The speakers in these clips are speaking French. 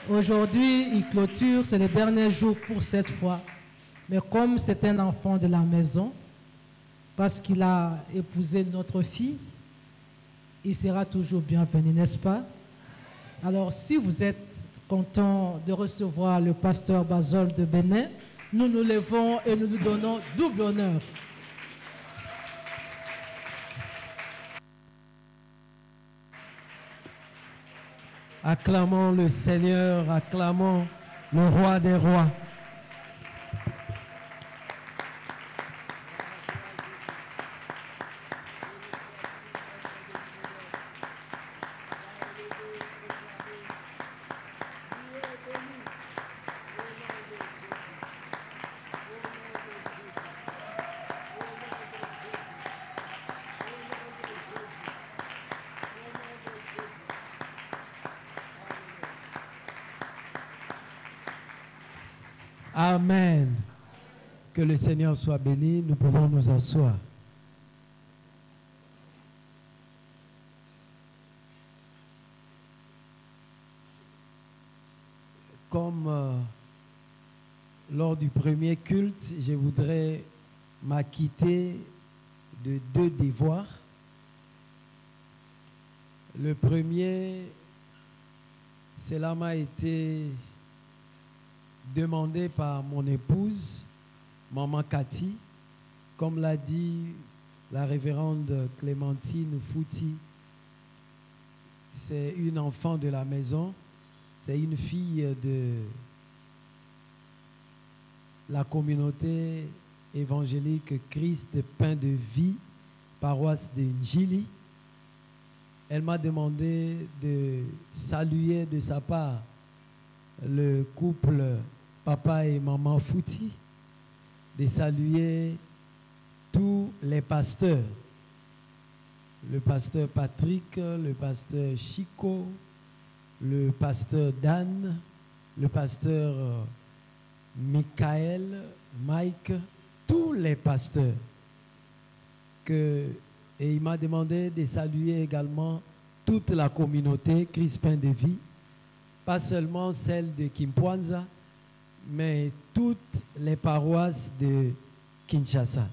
Aujourd'hui, il clôture, c'est le dernier jour pour cette fois. Mais comme c'est un enfant de la maison, parce qu'il a épousé notre fille, il sera toujours bienvenu, n'est-ce pas? Alors, si vous êtes content de recevoir le pasteur Basol de Bénin, nous nous levons et nous nous donnons double honneur. Acclamons le Seigneur, acclamons le roi des rois. Amen. Que le Seigneur soit béni. Nous pouvons nous asseoir. Comme lors du premier culte, je voudrais m'acquitter de 2 devoirs. Le premier, cela m'a été demandé par mon épouse, maman Cathy, comme l'a dit la révérende Clémentine Fouti. C'est une enfant de la maison, c'est une fille de la communauté évangélique Christ Pain de Vie, paroisse de Njili. Elle m'a demandé de saluer de sa part le couple papa et maman Fouti, de saluer tous les pasteurs, le pasteur Patrick, le pasteur Chico, le pasteur Dan, le pasteur Michael, Mike, tous les pasteurs. Et il m'a demandé de saluer également toute la communauté Christ Pain de Vie, pas seulement celle de Kimpwanza, mais toutes les paroisses de Kinshasa.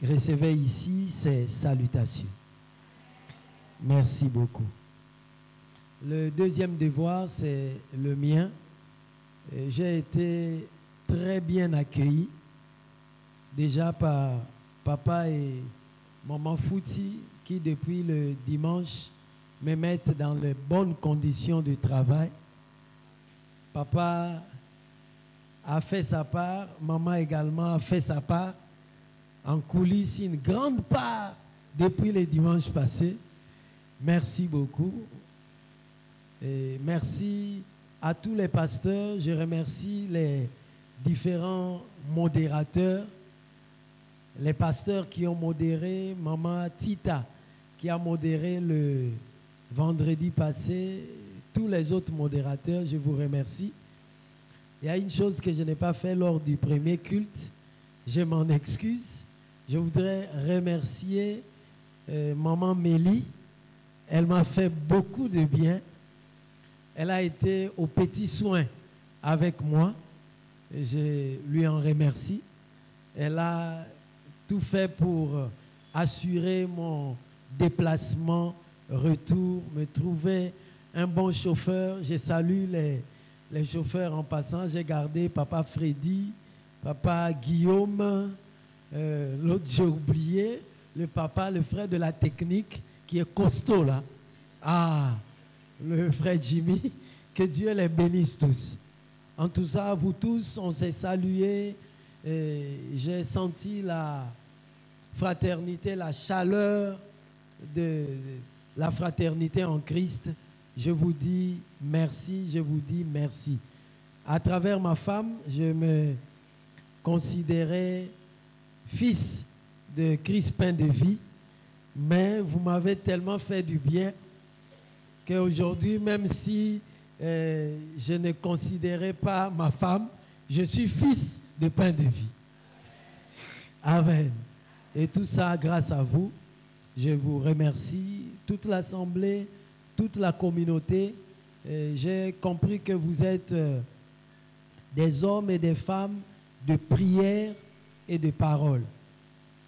Recevez ici ces salutations. Merci beaucoup. Le deuxième devoir, c'est le mien. J'ai été très bien accueilli, déjà par papa et maman Fouti, qui depuis le dimanche me mettent dans les bonnes conditions de travail. Papa a fait sa part, maman également a fait sa part, en coulisses une grande part depuis le dimanche passé. Merci beaucoup. Et merci à tous les pasteurs. Je remercie les différents modérateurs, les pasteurs qui ont modéré, maman Tita qui a modéré le vendredi passé, tous les autres modérateurs, je vous remercie. Il y a une chose que je n'ai pas fait lors du premier culte, je m'en excuse. Je voudrais remercier maman Mélie. Elle m'a fait beaucoup de bien. Elle a été aux petits soins avec moi. Je lui en remercie. Elle a tout fait pour assurer mon déplacement, retour, me trouver un bon chauffeur. Je salue les chauffeurs en passant. J'ai gardé papa Freddy, papa Guillaume, l'autre j'ai oublié, le frère de la technique qui est costaud là. Ah, le frère Jimmy, que Dieu les bénisse tous. En tout ça, vous tous, on s'est salués. J'ai senti la fraternité, la chaleur de la fraternité en Christ. Je vous dis merci, je vous dis merci. À travers ma femme, je me considérais fils de Christ Pain de Vie, mais vous m'avez tellement fait du bien qu'aujourd'hui, même si je ne considérais pas ma femme, je suis fils de Pain de Vie. Amen. Et tout ça grâce à vous. Je vous remercie, toute l'assemblée, toute la communauté, j'ai compris que vous êtes des hommes et des femmes de prière et de parole.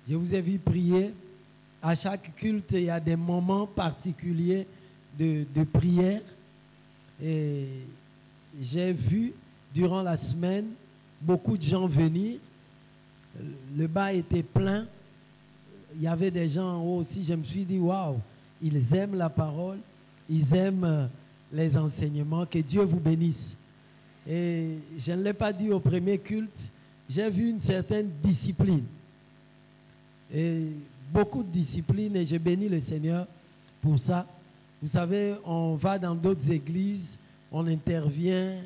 Je vous ai vu prier. À chaque culte, il y a des moments particuliers de prière. Et j'ai vu durant la semaine beaucoup de gens venir. Le bas était plein. Il y avait des gens en haut aussi. Je me suis dit, waouh, ils aiment la parole, ils aiment les enseignements. Que Dieu vous bénisse. Et je ne l'ai pas dit au premier culte, j'ai vu une certaine discipline. Et beaucoup de discipline, et je bénis le Seigneur pour ça. Vous savez, on va dans d'autres églises, on intervient,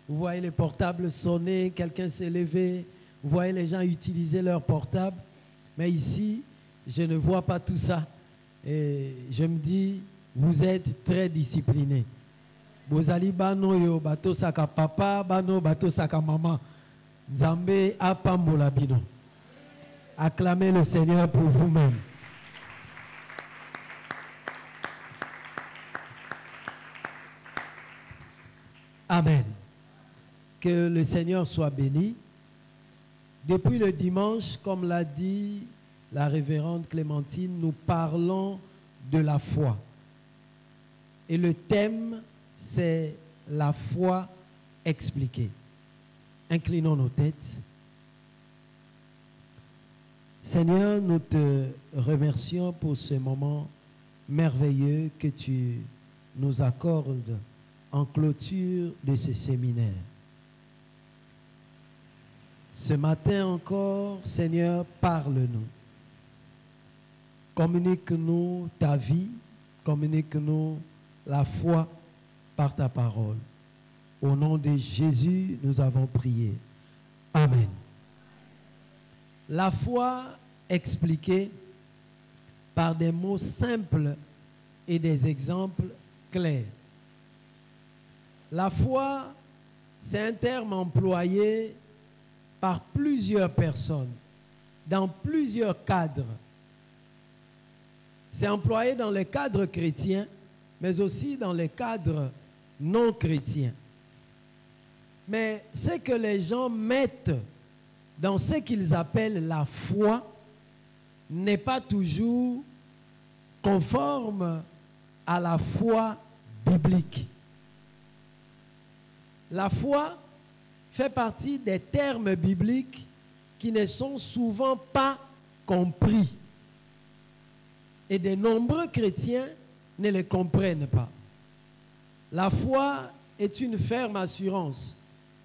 vous voyez les portables sonner, quelqu'un s'est levé, vous voyez les gens utiliser leur portable. Mais ici, je ne vois pas tout ça. Et je me dis, vous êtes très disciplinés. Bozali bano yo bato saka papa, bano bato saka maman. Nzambe apambola bino. Acclamez le Seigneur pour vous-même. Amen. Que le Seigneur soit béni. Depuis le dimanche, comme l'a dit la révérende Clémentine, nous parlons de la foi. Et le thème, c'est la foi expliquée. Inclinons nos têtes. Seigneur, nous te remercions pour ce moment merveilleux que tu nous accordes en clôture de ce séminaire. Ce matin encore, Seigneur, parle-nous. Communique-nous ta vie, communique-nous la foi par ta parole. Au nom de Jésus, nous avons prié. Amen. La foi expliquée par des mots simples et des exemples clairs. La foi, c'est un terme employé par plusieurs personnes, dans plusieurs cadres. C'est employé dans les cadres chrétiens, mais aussi dans les cadres non chrétiens. Mais ce que les gens mettent dans ce qu'ils appellent la foi n'est pas toujours conforme à la foi biblique. La foi fait partie des termes bibliques qui ne sont souvent pas compris. Et de nombreux chrétiens ne les comprennent pas. La foi est une ferme assurance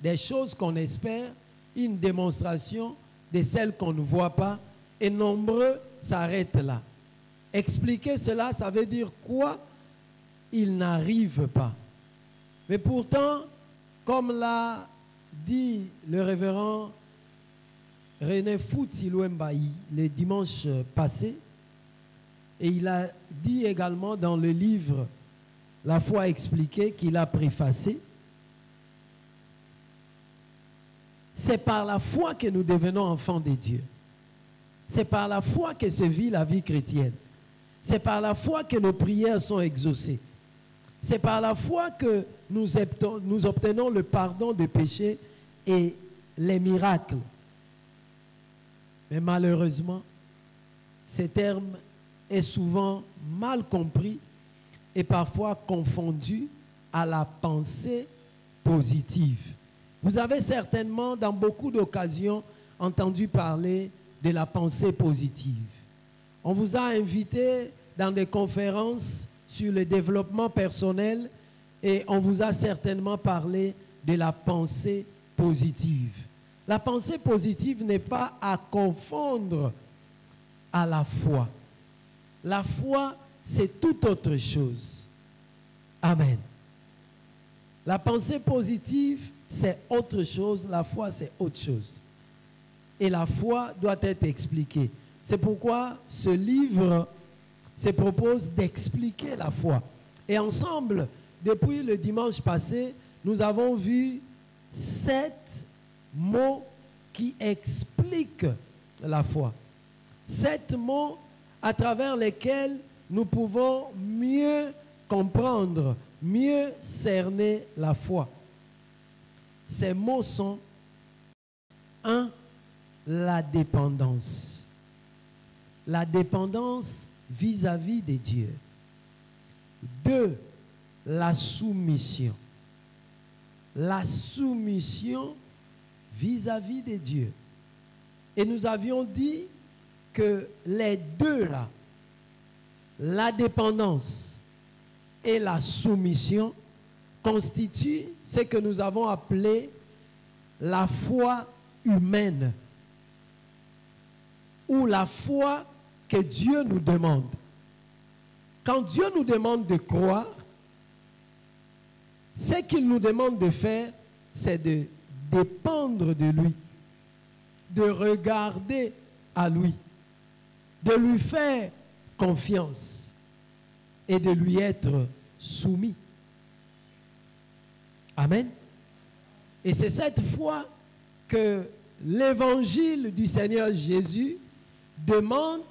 des choses qu'on espère, une démonstration de celles qu'on ne voit pas, et nombreux s'arrêtent là. Expliquer cela, ça veut dire quoi? Ils n'arrivent pas. Mais pourtant, comme l'a dit le révérend René Fouti-Louembaï le dimanche passé, et il a dit également dans le livre La foi expliquée qu'il a préfacé, c'est par la foi que nous devenons enfants de Dieu. C'est par la foi que se vit la vie chrétienne. C'est par la foi que nos prières sont exaucées. C'est par la foi que nous obtenons le pardon des péchés et les miracles. Mais malheureusement, ce terme est souvent mal compris et parfois confondu à la pensée positive. Vous avez certainement, dans beaucoup d'occasions, entendu parler de la pensée positive. On vous a invité dans des conférences sur le développement personnel et on vous a certainement parlé de la pensée positive. La pensée positive n'est pas à confondre à la foi. La foi, c'est tout autre chose. Amen. La pensée positive, c'est autre chose. La foi, c'est autre chose. Et la foi doit être expliquée. C'est pourquoi ce livre se propose d'expliquer la foi. Et ensemble, depuis le dimanche passé, nous avons vu 7 mots qui expliquent la foi. 7 mots à travers lesquels nous pouvons mieux comprendre mieux cerner la foi. Ces mots sont 1. La dépendance. La dépendance vis-à-vis de Dieu. 2. La soumission. La soumission vis-à-vis de Dieu. Et nous avions dit que les deux là, la dépendance et la soumission, constituent ce que nous avons appelé la foi humaine ou la foi que Dieu nous demande. Quand Dieu nous demande de croire, ce qu'il nous demande de faire, c'est de dépendre de lui, de regarder à lui, de lui faire confiance et de lui être soumis. Amen. Et c'est cette foi que l'évangile du Seigneur Jésus demande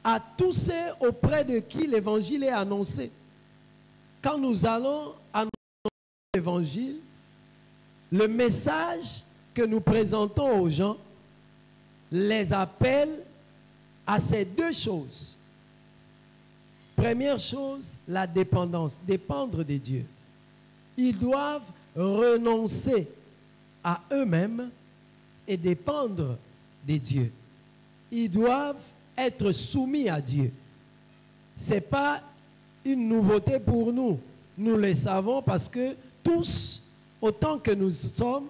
à tous ceux auprès de qui l'évangile est annoncé. Quand nous allons annoncer l'évangile, le message que nous présentons aux gens les appelle à ces deux choses. Première chose, la dépendance, dépendre de Dieu. Ils doivent renoncer à eux-mêmes et dépendre de Dieu. Ils doivent être soumis à Dieu. Ce n'est pas une nouveauté pour nous. Nous le savons parce que tous, autant que nous sommes,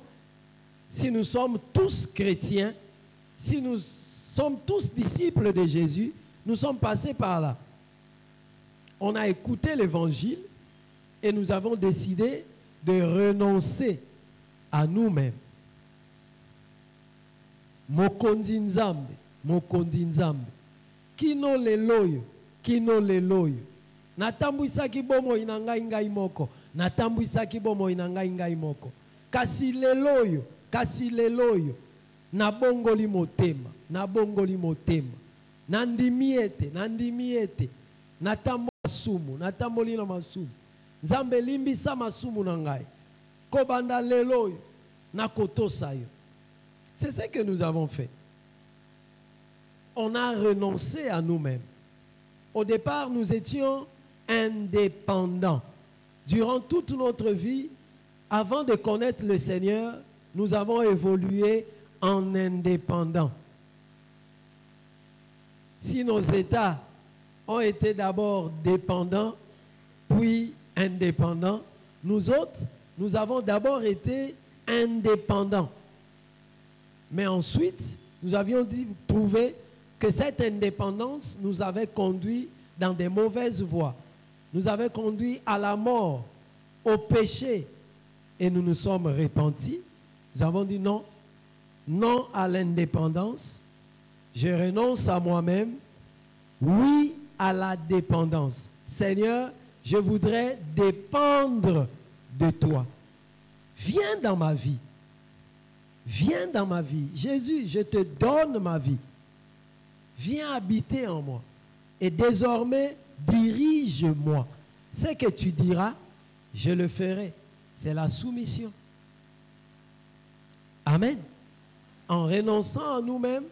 si nous sommes tous chrétiens, si nous sommes tous disciples de Jésus, nous sommes passés par là. On a écouté l'évangile et nous avons décidé de renoncer à nous-mêmes. Mokondi Nzambe, Mokondi Nzambe. Kino leloyo, Kino leloyo. Natambwisaki bomo inangai ngai moko. Natambwisaki bomo inangai ngai moko. Kasi leloyo, nabongoli motema, nabongoli motema. Nandimiete, nandimiete. Natambo masumu, natamboli na masumu. Nzambe limbisa masumu na ngai. Kobanda leloyo, nakotosa yo. C'est ce que nous avons fait. On a renoncé à nous-mêmes. Au départ, nous étions indépendants. Durant toute notre vie, avant de connaître le Seigneur, nous avons évolué en indépendants. Si nos états ont été d'abord dépendants, puis indépendants, nous autres, nous avons d'abord été indépendants. Mais ensuite, nous avions trouvé que cette indépendance nous avait conduit dans des mauvaises voies. Nous avait conduit à la mort, au péché. Et nous nous sommes repentis. Nous avons dit non, non à l'indépendance. Je renonce à moi-même. Oui à la dépendance. Seigneur, je voudrais dépendre de toi. Viens dans ma vie. Viens dans ma vie. Jésus, je te donne ma vie. Viens habiter en moi. Et désormais, dirige-moi. Ce que tu diras, je le ferai. C'est la soumission. Amen. En renonçant à nous-mêmes,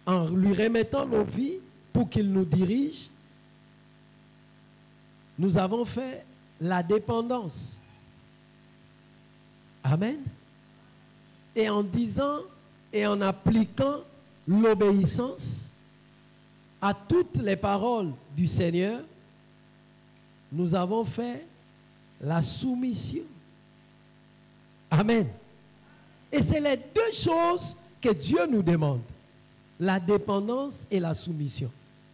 en lui remettant nos vies pour qu'il nous dirige, nous avons fait la dépendance. Amen. Et en disant et en appliquant l'obéissance à toutes les paroles du Seigneur, nous avons fait la soumission. Amen. Et c'est les deux choses que Dieu nous demande. La dépendance et la soumission.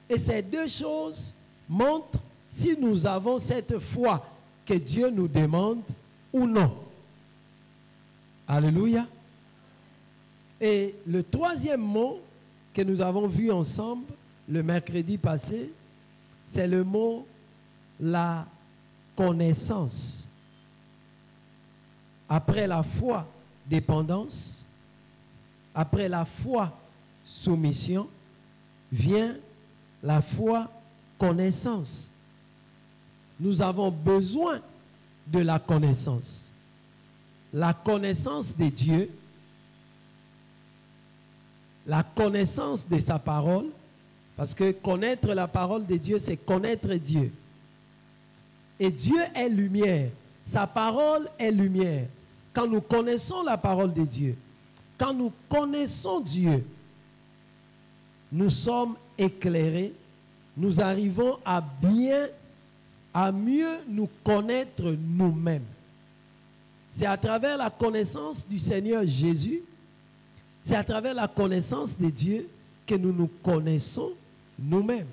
Et ces deux choses montrent si nous avons cette foi que Dieu nous demande ou non. Alléluia. Et le troisième mot que nous avons vu ensemble le mercredi passé, c'est le mot la connaissance. Après la foi, dépendance. Après la foi, soumission, vient la foi, connaissance. Nous avons besoin de la connaissance. La connaissance de Dieu, la connaissance de sa parole, parce que connaître la parole de Dieu, c'est connaître Dieu. Et Dieu est lumière. Sa parole est lumière. Quand nous connaissons la parole de Dieu, quand nous connaissons Dieu, nous sommes éclairés, nous arrivons à mieux nous connaître nous-mêmes. C'est à travers la connaissance du Seigneur Jésus, c'est à travers la connaissance de Dieu que nous nous connaissons nous-mêmes.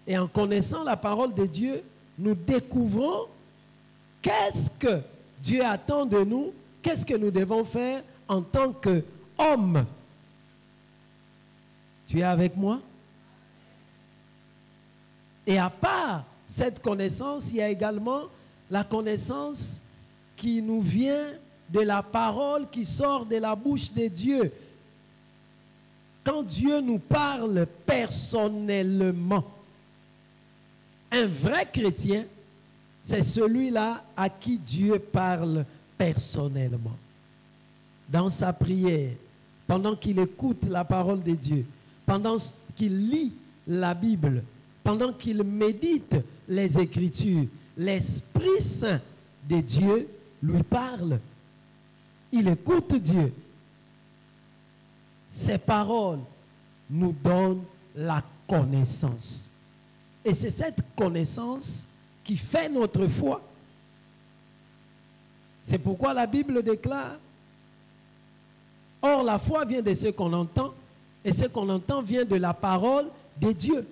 Et en connaissant la parole de Dieu, nous découvrons qu'est-ce que Dieu attend de nous, qu'est-ce que nous devons faire en tant qu'hommes. Tu es avec moi? Et à part cette connaissance, il y a également la connaissance qui nous vient de la parole qui sort de la bouche de Dieu. Quand Dieu nous parle personnellement, un vrai chrétien, c'est celui-là à qui Dieu parle personnellement. Dans sa prière, pendant qu'il écoute la parole de Dieu, pendant qu'il lit la Bible, pendant qu'il médite les Écritures, l'Esprit Saint de Dieu lui parle. Il écoute Dieu. Ces paroles nous donnent la connaissance. Et c'est cette connaissance qui fait notre foi. C'est pourquoi la Bible déclare: or la foi vient de ce qu'on entend, et ce qu'on entend vient de la parole de Dieu.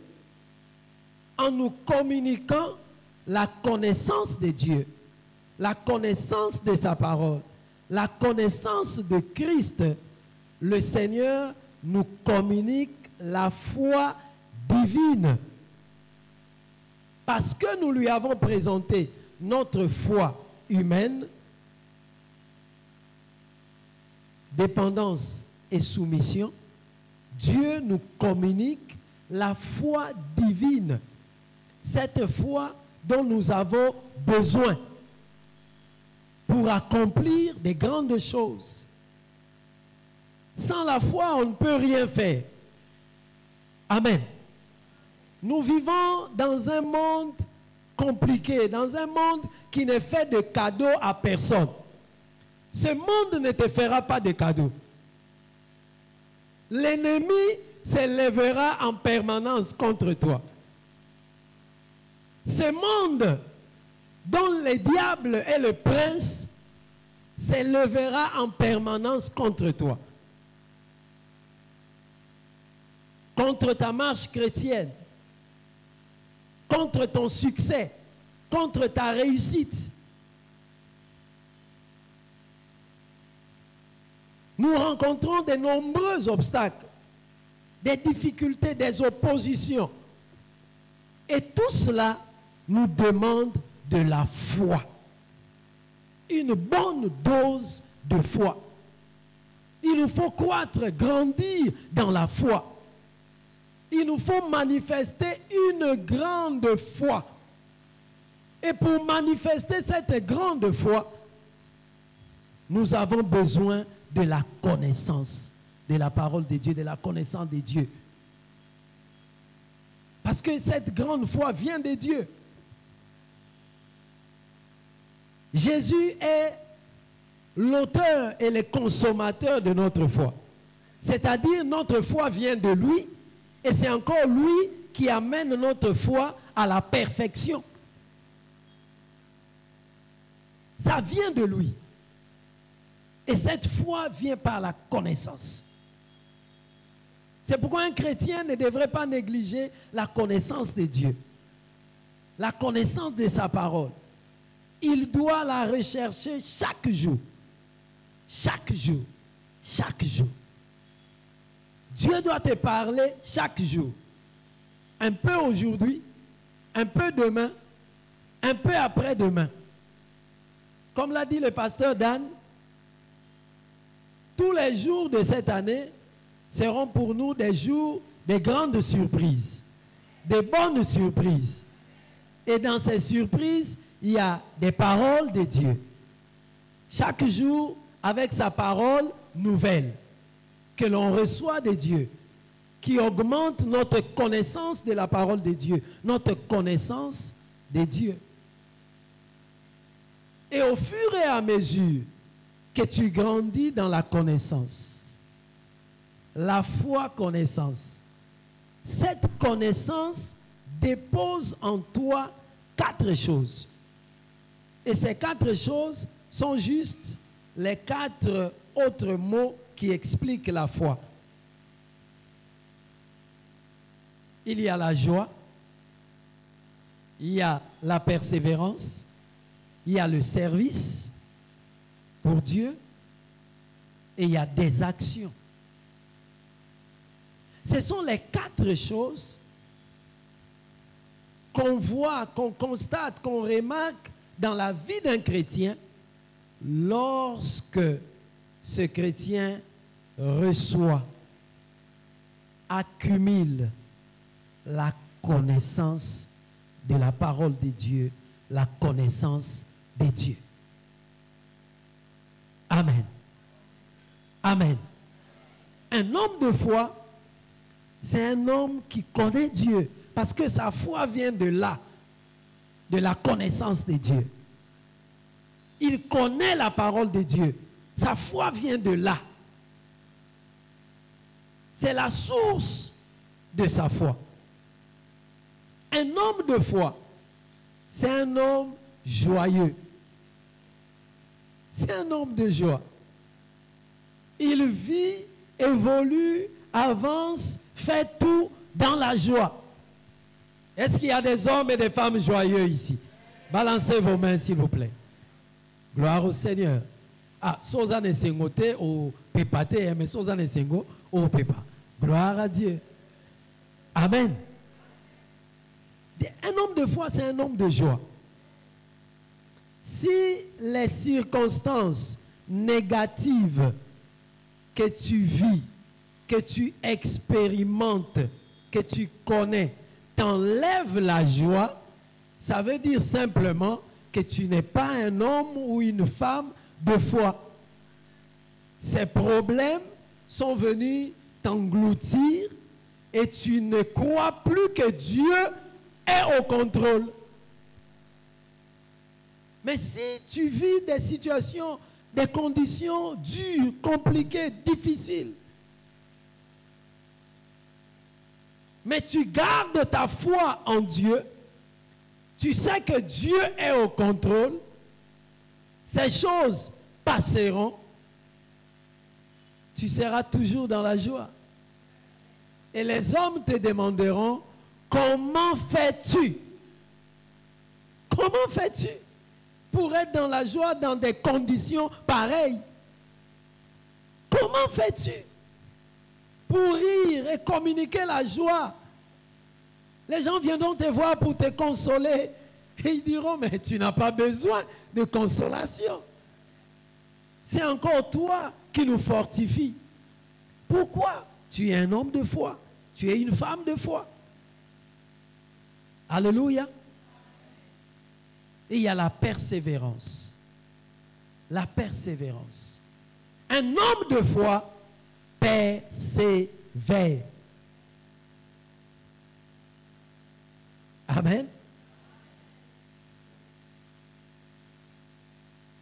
En nous communiquant la connaissance de Dieu, la connaissance de sa parole, la connaissance de Christ, le Seigneur nous communique la foi divine. Parce que nous lui avons présenté notre foi humaine, dépendance et soumission, Dieu nous communique la foi divine. Cette foi dont nous avons besoin pour accomplir des grandes choses. Sans la foi, on ne peut rien faire. Amen. Nous vivons dans un monde compliqué, dans un monde qui ne fait de cadeaux à personne. Ce monde ne te fera pas de cadeaux. L'ennemi s'élèvera en permanence contre toi. Ce monde dont le diable est le prince s'élèvera en permanence contre toi. Contre ta marche chrétienne, contre ton succès, contre ta réussite. Nous rencontrons de nombreux obstacles, des difficultés, des oppositions. Et tout cela nous demande de la foi. Une bonne dose de foi. Il nous faut croître, grandir dans la foi. Il nous faut manifester une grande foi. Et pour manifester cette grande foi, nous avons besoin de la connaissance de la parole de Dieu, de la connaissance de Dieu. Parce que cette grande foi vient de Dieu. Jésus est l'auteur et le consommateur de notre foi. C'est-à-dire notre foi vient de lui et c'est encore lui qui amène notre foi à la perfection. Ça vient de lui. Et cette foi vient par la connaissance. C'est pourquoi un chrétien ne devrait pas négliger la connaissance de Dieu, la connaissance de sa parole. Il doit la rechercher chaque jour. Chaque jour. Chaque jour. Dieu doit te parler chaque jour. Un peu aujourd'hui, un peu demain, un peu après-demain. Comme l'a dit le pasteur Dan, tous les jours de cette année seront pour nous des jours de grandes surprises, de bonnes surprises. Et dans ces surprises, il y a des paroles de Dieu. Chaque jour, avec sa parole nouvelle que l'on reçoit de Dieu, qui augmente notre connaissance de la parole de Dieu, notre connaissance de Dieu. Et au fur et à mesure que tu grandis dans la connaissance, la foi connaissance, cette connaissance dépose en toi 4 choses. Et ces 4 choses sont juste les 4 autres mots qui expliquent la foi. Il y a la joie, il y a la persévérance, il y a le service pour Dieu et il y a des actions. Ce sont les 4 choses qu'on voit, qu'on constate, qu'on remarque dans la vie d'un chrétien lorsque ce chrétien reçoit, accumule la connaissance de la parole de Dieu, la connaissance de Dieu. Amen. Amen. Un homme de foi, c'est un homme qui connaît Dieu, parce que sa foi vient de là, de la connaissance de Dieu. Il connaît la parole de Dieu. Sa foi vient de là. C'est la source de sa foi. Un homme de foi, c'est un homme joyeux. C'est un homme de joie. Il vit, évolue, avance, fait tout dans la joie. Est-ce qu'il y a des hommes et des femmes joyeux ici? Balancez vos mains, s'il vous plaît. Gloire au Seigneur. Ah, Soza ne sengote au pepate, mais Soza ne sengo au pepa. Gloire à Dieu. Amen. Un homme de foi, c'est un homme de joie. Si les circonstances négatives que tu vis, que tu expérimentes, que tu connais, t'enlèvent la joie, ça veut dire simplement que tu n'es pas un homme ou une femme de foi. Ces problèmes sont venus t'engloutir et tu ne crois plus que Dieu est au contrôle. Mais si tu vis des situations, des conditions dures, compliquées, difficiles, mais tu gardes ta foi en Dieu, tu sais que Dieu est au contrôle, ces choses passeront, tu seras toujours dans la joie. Et les hommes te demanderont, comment fais-tu? Comment fais-tu pour être dans la joie dans des conditions pareilles? Comment fais-tu pour rire et communiquer la joie? Les gens viendront te voir pour te consoler et ils diront, mais tu n'as pas besoin de consolation. C'est encore toi qui nous fortifie. Pourquoi? Tu es un homme de foi. Tu es une femme de foi. Alléluia. Et il y a la persévérance. La persévérance. Un homme de foi persévère. Amen.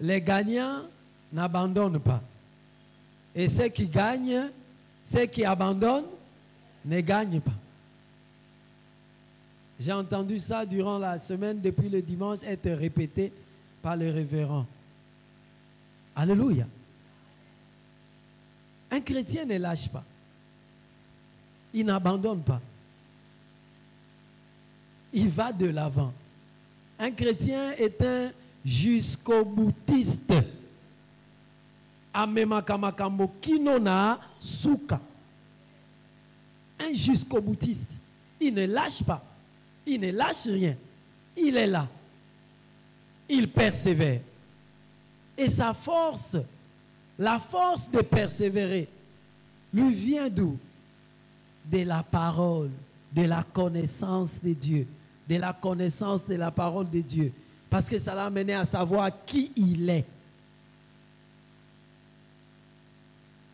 Les gagnants n'abandonnent pas. Et ceux qui gagnent, ceux qui abandonnent, ne gagnent pas. J'ai entendu ça durant la semaine, depuis le dimanche, être répété par le révérend. Alléluia. Un chrétien ne lâche pas. Il n'abandonne pas. Il va de l'avant. Un chrétien est un jusqu'au boutiste. Amemakamakamo kinona suka. Un jusqu'au boutiste. Il ne lâche pas. Il ne lâche rien. Il est là. Il persévère. Et sa force, la force de persévérer, lui vient d'où? De la parole, de la connaissance de Dieu, de la connaissance de la parole de Dieu. Parce que ça l'a amené à savoir qui il est.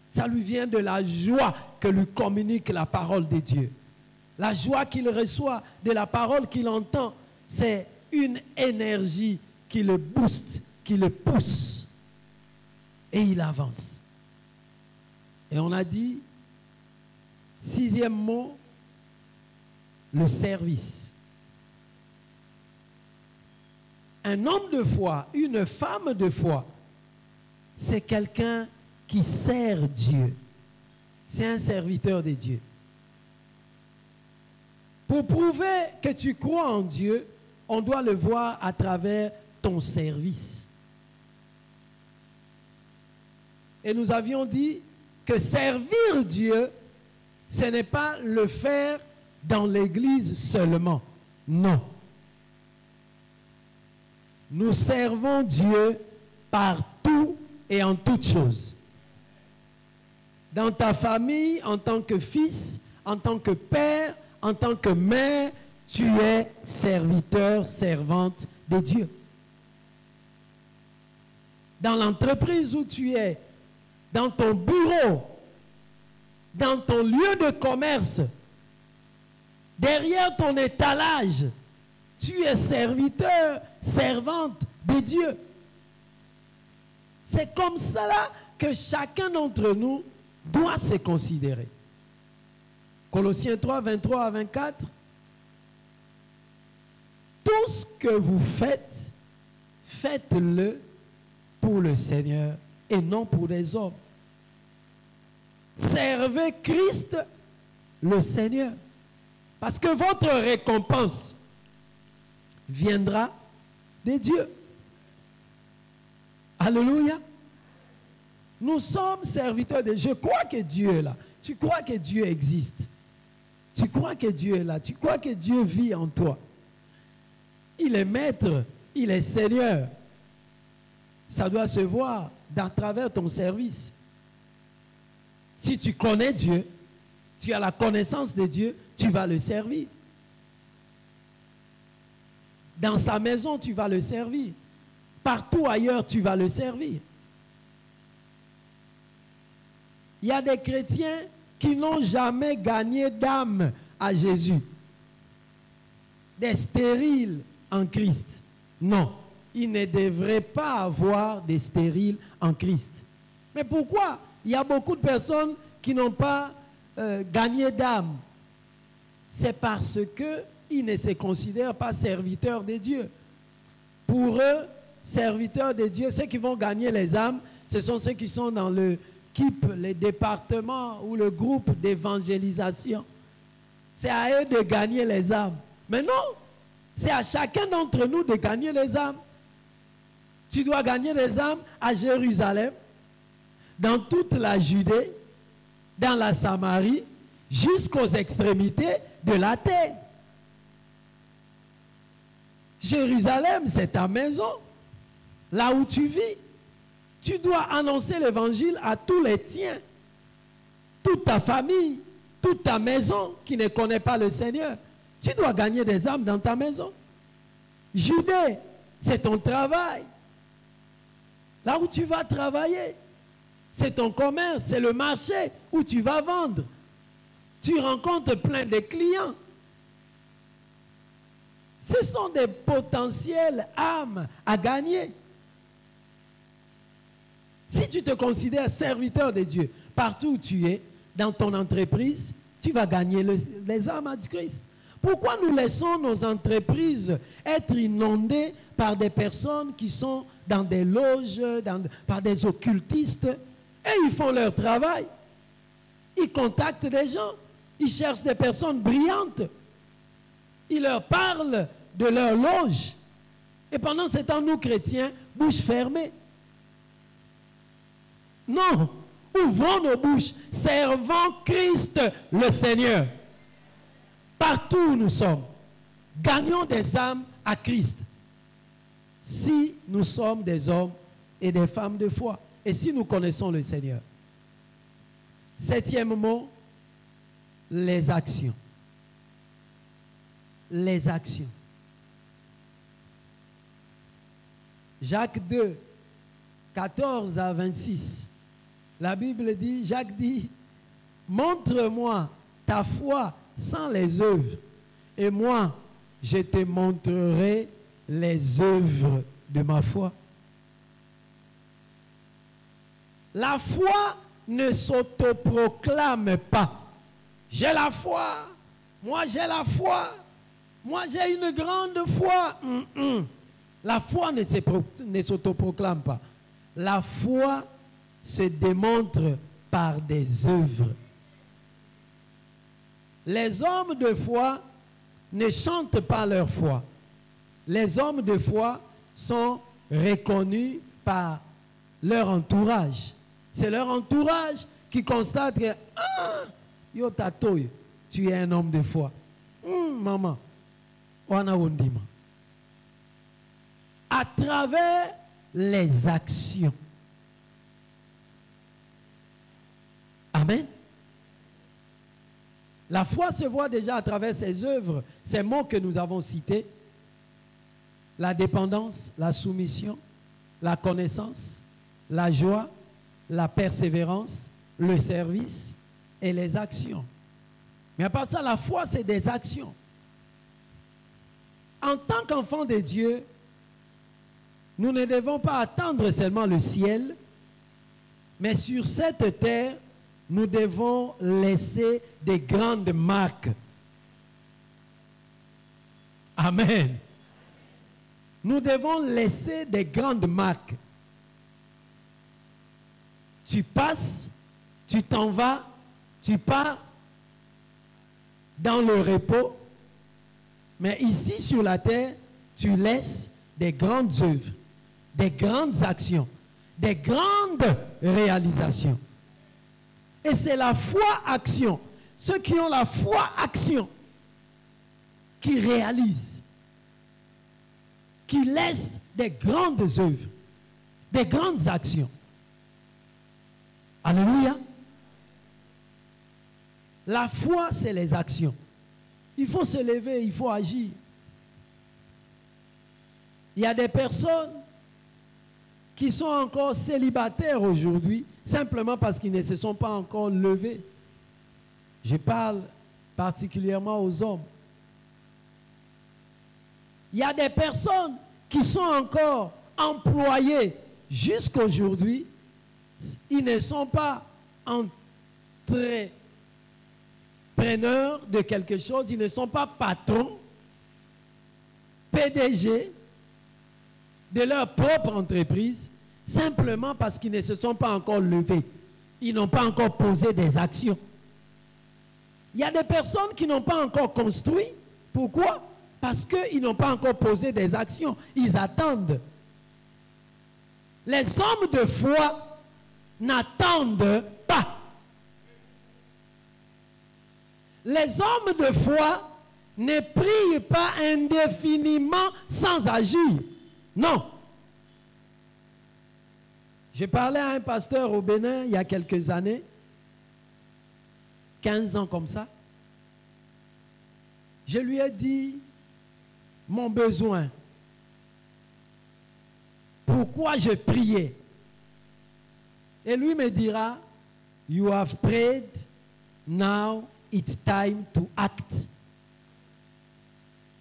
Ça lui vient de la joie que lui communique la parole de Dieu. La joie qu'il reçoit de la parole qu'il entend, c'est une énergie qui le booste, qui le pousse. Et il avance. Et on a dit, 6e mot, le service. Un homme de foi, une femme de foi, c'est quelqu'un qui sert Dieu. C'est un serviteur de Dieu. Pour prouver que tu crois en Dieu, on doit le voir à travers ton service. Et nous avions dit que servir Dieu, ce n'est pas le faire dans l'église seulement. Non. Nous servons Dieu partout et en toutes choses. Dans ta famille, en tant que fils, en tant que père, en tant que mère, tu es serviteur, servante de Dieu. Dans l'entreprise où tu es, dans ton bureau, dans ton lieu de commerce, derrière ton étalage, tu es serviteur, servante de Dieu. C'est comme cela que chacun d'entre nous doit se considérer. Colossiens 3, 23 à 24. Tout ce que vous faites, faites-le pour le Seigneur et non pour les hommes. Servez Christ, le Seigneur. Parce que votre récompense viendra de Dieu. Alléluia. Nous sommes serviteurs de Dieu. Je crois que Dieu est là. Tu crois que Dieu existe. Tu crois que Dieu est là. Tu crois que Dieu vit en toi. Il est maître. Il est Seigneur. Ça doit se voir à travers ton service. Si tu connais Dieu, tu as la connaissance de Dieu, tu vas le servir. Dans sa maison, tu vas le servir. Partout ailleurs, tu vas le servir. Il y a des chrétiens qui n'ont jamais gagné d'âme à Jésus. Des stériles en Christ. Non, ils ne devraient pas avoir des stériles en Christ. Mais pourquoi? Il y a beaucoup de personnes qui n'ont pas gagné d'âme. C'est parce qu'ils ne se considèrent pas serviteurs de Dieu. Pour eux, serviteurs de Dieu, ceux qui vont gagner les âmes, ce sont ceux qui sont dans l'équipe, les départements ou le groupe d'évangélisation. C'est à eux de gagner les âmes. Mais non, c'est à chacun d'entre nous de gagner les âmes. Tu dois gagner les âmes à Jérusalem, dans toute la Judée, dans la Samarie, jusqu'aux extrémités de la terre. Jérusalem, c'est ta maison, là où tu vis. Tu dois annoncer l'évangile à tous les tiens, toute ta famille, toute ta maison qui ne connaît pas le Seigneur. Tu dois gagner des âmes dans ta maison. Judée, c'est ton travail. Là où tu vas travailler, c'est ton commerce, c'est le marché où tu vas vendre. Tu rencontres plein de clients. Ce sont des potentielles âmes à gagner. Si tu te considères serviteur de Dieu, partout où tu es, dans ton entreprise, tu vas gagner les âmes à Christ. Pourquoi nous laissons nos entreprises être inondées par des personnes qui sont dans des loges, par des occultistes, et ils font leur travail? Ils contactent des gens, ils cherchent des personnes brillantes, ils leur parlent de leur loge. Et pendant ce temps, nous chrétiens, bouche fermée. Non, ouvrons nos bouches, servons Christ le Seigneur. Partout où nous sommes, gagnons des âmes à Christ. Si nous sommes des hommes et des femmes de foi, et si nous connaissons le Seigneur. 7e mot, les actions. Les actions. Jacques 2, 14 à 26. La Bible dit, Jacques dit, montre-moi ta foi sans les œuvres, et moi, je te montrerai les œuvres de ma foi. La foi ne s'autoproclame pas. J'ai la foi. Moi, j'ai la foi. Moi, j'ai une grande foi. La foi ne s'autoproclame pas. La foi se démontre par des œuvres. Les hommes de foi ne chantent pas leur foi. Les hommes de foi sont reconnus par leur entourage. C'est leur entourage qui constate que yo tatoy, tu es un homme de foi. Maman, wana wondima. À travers les actions. Amen. La foi se voit déjà à travers ses œuvres, ces mots que nous avons cités. La dépendance, la soumission, la connaissance, la joie, la persévérance, le service et les actions. Mais à part ça, la foi, c'est des actions. En tant qu'enfants de Dieu, nous ne devons pas attendre seulement le ciel, mais sur cette terre, nous devons laisser des grandes marques. Amen. Nous devons laisser des grandes marques. Tu passes, tu t'en vas, tu pars dans le repos, mais ici sur la terre, tu laisses des grandes œuvres, des grandes actions, des grandes réalisations. Et c'est la foi-action. Ceux qui ont la foi-action, qui réalisent, qui laissent des grandes œuvres, des grandes actions. Alléluia. La foi, c'est les actions. Il faut se lever, il faut agir. Il y a des personnes qui sont encore célibataires aujourd'hui, simplement parce qu'ils ne se sont pas encore levés. Je parle particulièrement aux hommes. Il y a des personnes qui sont encore employées jusqu'aujourd'hui. Ils ne sont pas entrepreneurs de quelque chose. Ils ne sont pas patrons, PDG de leur propre entreprise, simplement parce qu'ils ne se sont pas encore levés. Ils n'ont pas encore posé des actions. Il y a des personnes qui n'ont pas encore construit. Pourquoi? Parce qu'ils n'ont pas encore posé des actions. Ils attendent. Les hommes de foi n'attendent pas. Les hommes de foi ne prient pas indéfiniment sans agir. Non. J'ai parlé à un pasteur au Bénin il y a quelques années, 15 ans comme ça. Je lui ai dit mon besoin. Pourquoi je priais? Et lui me dira, you have prayed, now it's time to act.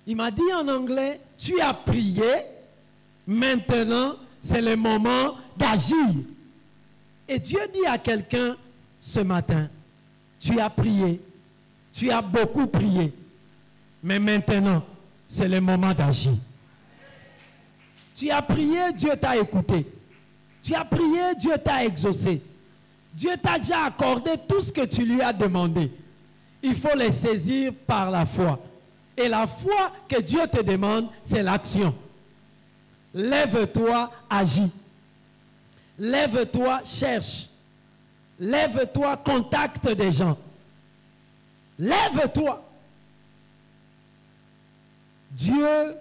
Il m'a dit en anglais, tu as prié, maintenant c'est le moment d'agir. Et Dieu dit à quelqu'un ce matin, tu as prié, tu as beaucoup prié, mais maintenant c'est le moment d'agir. Tu as prié, Dieu t'a écouté. Tu as prié, Dieu t'a exaucé. Dieu t'a déjà accordé tout ce que tu lui as demandé. Il faut les saisir par la foi. Et la foi que Dieu te demande, c'est l'action. Lève-toi, agis. Lève-toi, cherche. Lève-toi, contacte des gens. Lève-toi. Dieu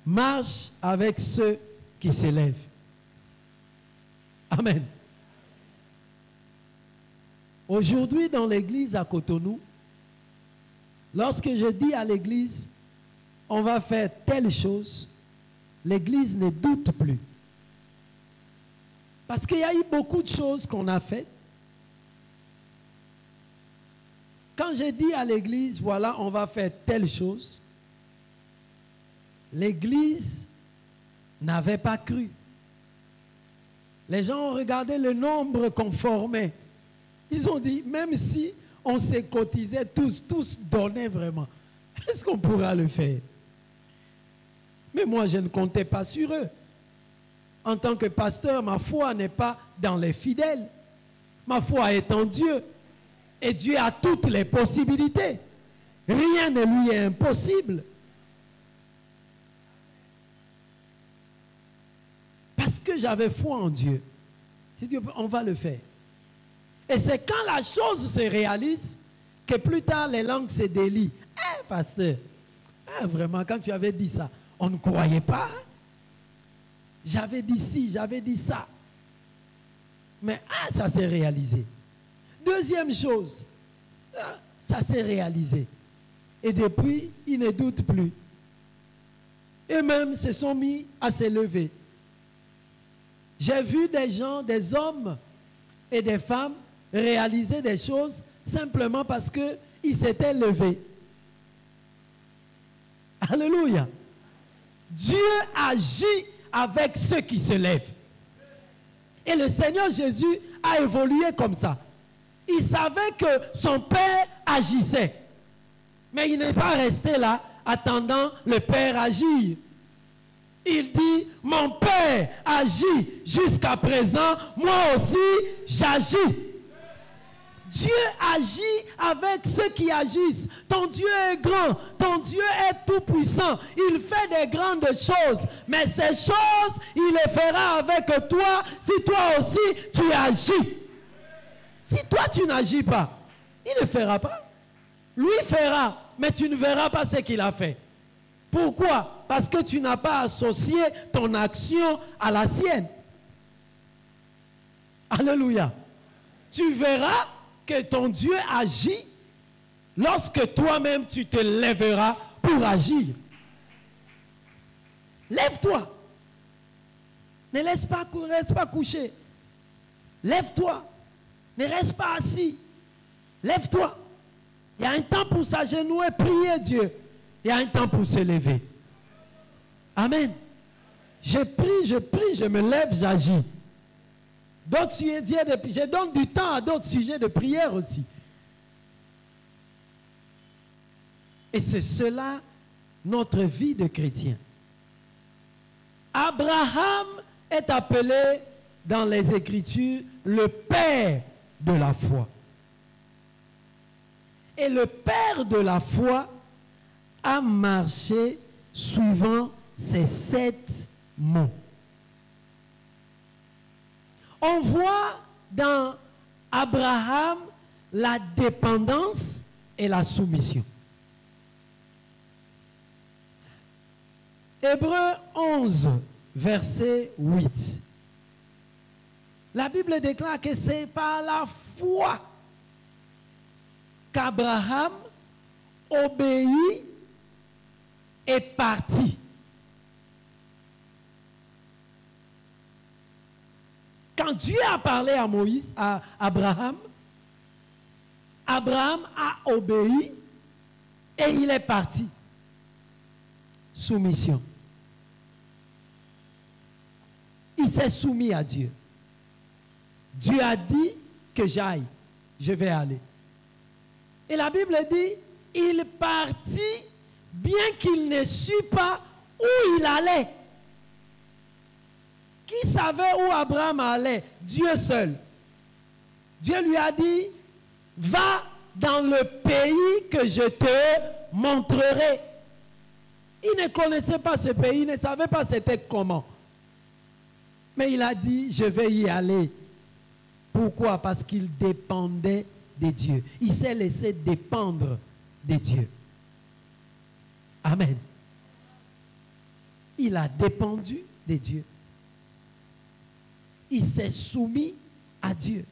marche avec ceux qui se lèvent. Amen. Aujourd'hui, dans l'église à Cotonou, lorsque je dis à l'église, on va faire telle chose, l'Église ne doute plus. Parce qu'il y a eu beaucoup de choses qu'on a faites. Quand j'ai dit à l'Église, voilà, on va faire telle chose, l'Église n'avait pas cru. Les gens ont regardé le nombre qu'on formait. Ils ont dit, même si on se cotisait tous donnaient vraiment, est-ce qu'on pourra le faire? Mais moi, je ne comptais pas sur eux. En tant que pasteur, ma foi n'est pas dans les fidèles. Ma foi est en Dieu. Et Dieu a toutes les possibilités. Rien ne lui est impossible. Parce que j'avais foi en Dieu. J'ai dit, on va le faire. Et c'est quand la chose se réalise que plus tard les langues se délient. Eh, pasteur, vraiment, quand tu avais dit ça, on ne croyait pas. J'avais dit ci, j'avais dit ça. Mais ça s'est réalisé. Deuxième chose, ça s'est réalisé. Et depuis, ils ne doutent plus. Eux-mêmes se sont mis à se lever. J'ai vu des gens, des hommes et des femmes réaliser des choses simplement parce qu'ils s'étaient levés. Alléluia. Dieu agit avec ceux qui se lèvent. Et le Seigneur Jésus a évolué comme ça. Il savait que son Père agissait. Mais il n'est pas resté là attendant le Père agir. Il dit, mon Père agit jusqu'à présent, moi aussi j'agis. Dieu agit avec ceux qui agissent. Ton Dieu est grand, ton Dieu est tout puissant. Il fait des grandes choses, mais ces choses, il les fera avec toi si toi aussi tu agis. Si toi tu n'agis pas, il ne fera pas. Lui fera, mais tu ne verras pas ce qu'il a fait. Pourquoi? Parce que tu n'as pas associé ton action à la sienne. Alléluia. Tu verras que ton Dieu agit lorsque toi-même tu te lèveras pour agir. Lève-toi. Ne reste pas couché. Lève-toi. Ne reste pas assis. Lève-toi. Il y a un temps pour s'agenouiller, prier Dieu. Il y a un temps pour se lever. Amen. Je prie, je me lève, j'agis. D'autres sujets je donne du temps à d'autres sujets de prière aussi. Et c'est cela notre vie de chrétien. Abraham est appelé dans les Écritures le père de la foi. Et le père de la foi a marché suivant ces 7 mots. On voit dans Abraham la dépendance et la soumission. Hébreux 11, verset 8. La Bible déclare que c'est par la foi qu'Abraham obéit et partit. Quand Dieu a parlé à Moïse, à Abraham, Abraham a obéi et il est parti. Soumission. Il s'est soumis à Dieu. Dieu a dit que j'aille, je vais aller. Et la Bible dit, il partit bien qu'il ne sût pas où il allait. Qui savait où Abraham allait? Dieu seul. Dieu lui a dit, va dans le pays que je te montrerai. Il ne connaissait pas ce pays, il ne savait pas c'était comment. Mais il a dit, je vais y aller. Pourquoi? Parce qu'il dépendait de Dieu. Il s'est laissé dépendre de Dieu. Amen. Il a dépendu de Dieu. Il s'est soumis à Dieu.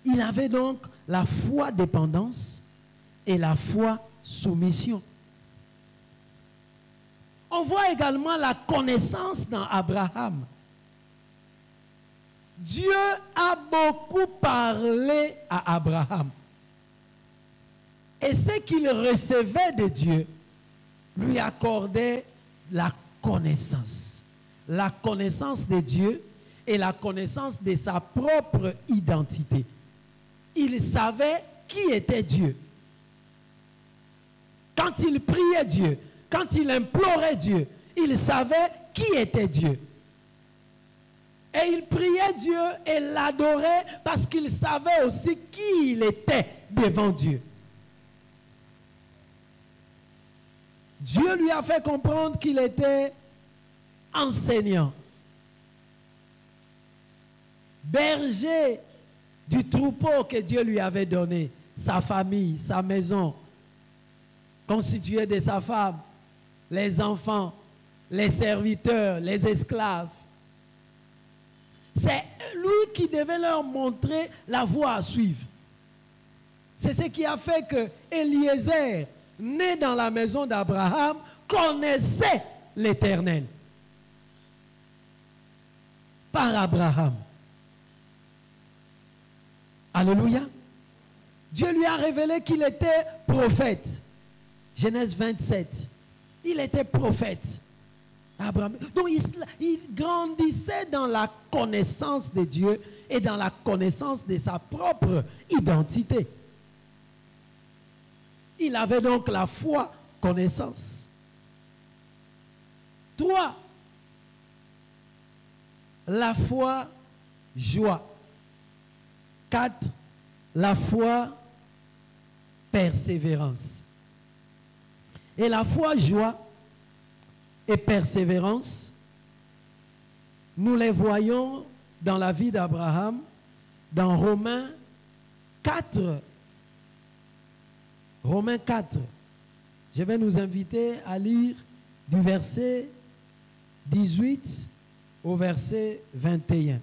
Il avait donc la foi dépendance et la foi soumission. On voit également la connaissance dans Abraham. Dieu a beaucoup parlé à Abraham. Et ce qu'il recevait de Dieu lui accordait la connaissance. La connaissance de Dieu et la connaissance de sa propre identité. Il savait qui était Dieu. Quand il priait Dieu, quand il implorait Dieu, il savait qui était Dieu. Et il priait Dieu et l'adorait parce qu'il savait aussi qui il était devant Dieu. Dieu lui a fait comprendre qu'il était enseignant, berger du troupeau que Dieu lui avait donné, sa famille, sa maison, constituée de sa femme, les enfants, les serviteurs, les esclaves. C'est lui qui devait leur montrer la voie à suivre. C'est ce qui a fait que Eliezer, né dans la maison d'Abraham, connaissait l'Éternel. Par Abraham. Alléluia. Dieu lui a révélé qu'il était prophète. Genèse 27. Il était prophète. Abraham. Donc il grandissait dans la connaissance de Dieu et dans la connaissance de sa propre identité. Il avait donc la foi, connaissance. 3. La foi, joie. 4. La foi, persévérance. Et la foi, joie et persévérance, nous les voyons dans la vie d'Abraham, dans Romains 4. Romains 4. Je vais nous inviter à lire du verset 18 au verset 21.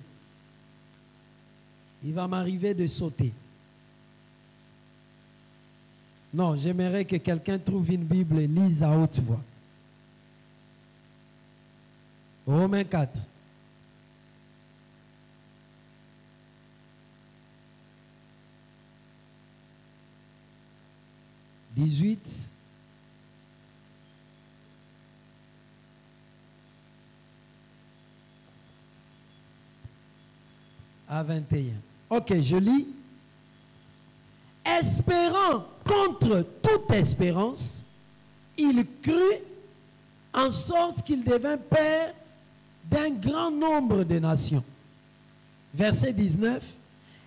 Il va m'arriver de sauter. Non, j'aimerais que quelqu'un trouve une Bible et lise à haute voix. Romains 4. « 18 à 21. Ok, je lis. Espérant contre toute espérance, il crut en sorte qu'il devint père d'un grand nombre de nations. Verset 19.